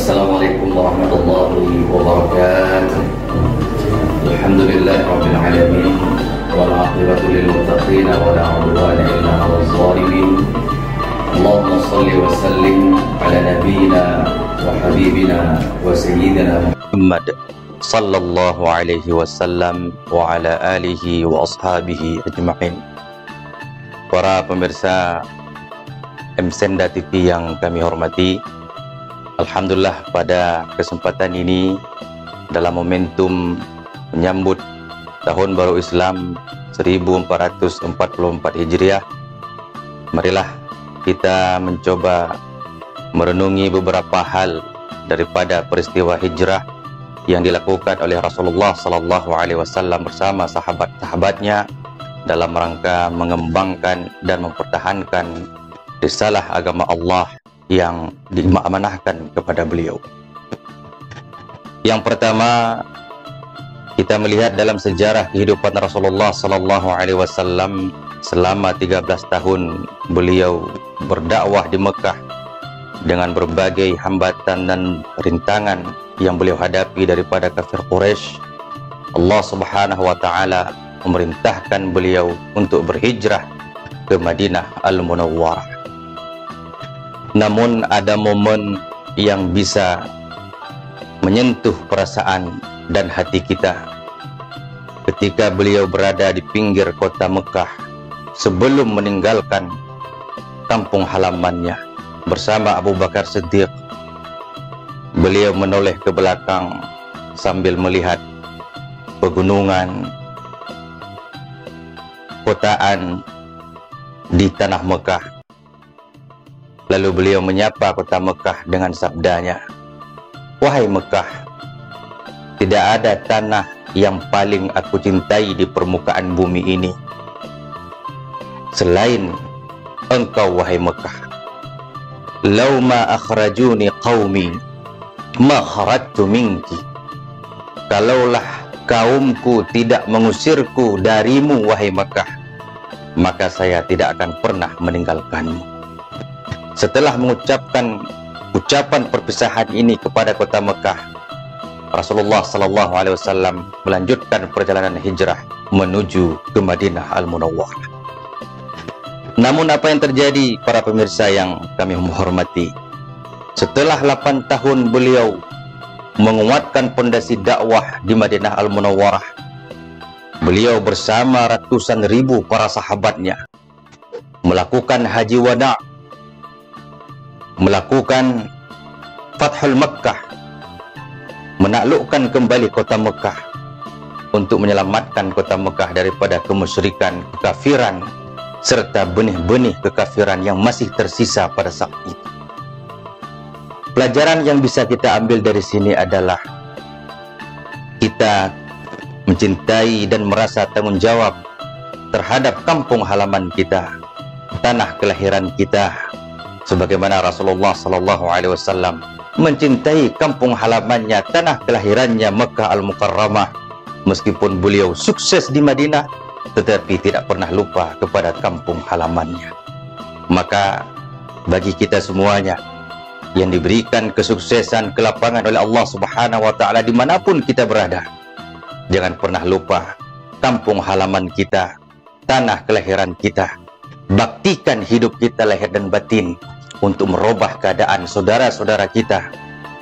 Assalamualaikum warahmatullahi wabarakatuh. Alhamdulillahirabbil alamin wal 'aqibatu lil muttaqin wa la 'udwana illa 'alal zalimin. Allahumma shalli wa sallim ala nabiyyina wa habibina wa sayyidina Muhammad sallallahu alaihi wasallam wa ala alihi wa ashabihi ajma'in. Para pemirsa Msenda TV yang kami hormati, alhamdulillah pada kesempatan ini dalam momentum menyambut Tahun Baru Islam 1444 Hijriah, marilah kita mencoba merenungi beberapa hal daripada peristiwa hijrah yang dilakukan oleh Rasulullah Sallallahu Alaihi Wasallam bersama sahabat-sahabatnya dalam rangka mengembangkan dan mempertahankan risalah agama Allah yang diamanahkan kepada beliau. Yang pertama, kita melihat dalam sejarah kehidupan Rasulullah Sallallahu Alaihi Wasallam selama 13 tahun beliau berdakwah di Mekah dengan berbagai hambatan dan rintangan yang beliau hadapi daripada kafir Quraisy. Allah Subhanahu wa taala memerintahkan beliau untuk berhijrah ke Madinah Al-Munawwarah. Namun ada momen yang bisa menyentuh perasaan dan hati kita ketika beliau berada di pinggir kota Mekah sebelum meninggalkan kampung halamannya bersama Abu Bakar Siddiq. Beliau menoleh ke belakang sambil melihat pegunungan, kotaan di tanah Mekah. Lalu beliau menyapa kota Mekah dengan sabdanya, "Wahai Mekah, tidak ada tanah yang paling aku cintai di permukaan bumi ini selain engkau, wahai Mekah. Lau ma akhrajuni qaumi ma kharajtu minki." Kalaulah kaumku tidak mengusirku darimu, wahai Mekah, maka saya tidak akan pernah meninggalkanmu. Setelah mengucapkan ucapan perpisahan ini kepada kota Mekah, Rasulullah Sallallahu Alaihi Wasallam melanjutkan perjalanan hijrah menuju ke Madinah Al-Munawwarah. Namun apa yang terjadi, para pemirsa yang kami hormati? Setelah 8 tahun beliau menguatkan pondasi dakwah di Madinah Al-Munawwarah, beliau bersama ratusan ribu para sahabatnya melakukan haji wada', melakukan Fathul Makkah, menaklukkan kembali kota Mekah untuk menyelamatkan kota Mekah daripada kemusyrikan, kekafiran, serta benih-benih kekafiran yang masih tersisa pada saat itu. Pelajaran yang bisa kita ambil dari sini adalah kita mencintai dan merasa tanggung jawab terhadap kampung halaman kita, tanah kelahiran kita, sebagaimana Rasulullah Sallallahu Alaihi Wasallam mencintai kampung halamannya, tanah kelahirannya Mekah Al-Mukarramah. Meskipun beliau sukses di Madinah, tetapi tidak pernah lupa kepada kampung halamannya. Maka bagi kita semuanya yang diberikan kesuksesan, kelapangan oleh Allah Subhanahu wa taala dimanapun kita berada, jangan pernah lupa kampung halaman kita, tanah kelahiran kita. Baktikan hidup kita lahir dan batin untuk merubah keadaan saudara-saudara kita,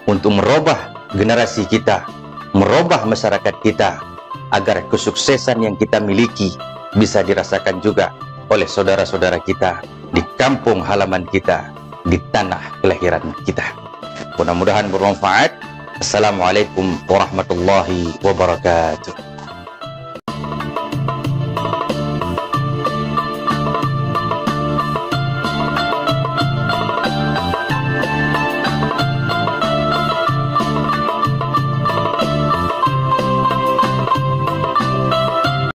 untuk merubah generasi kita, merubah masyarakat kita, agar kesuksesan yang kita miliki bisa dirasakan juga oleh saudara-saudara kita di kampung halaman kita, di tanah kelahiran kita. Mudah-mudahan bermanfaat. Assalamualaikum warahmatullahi wabarakatuh.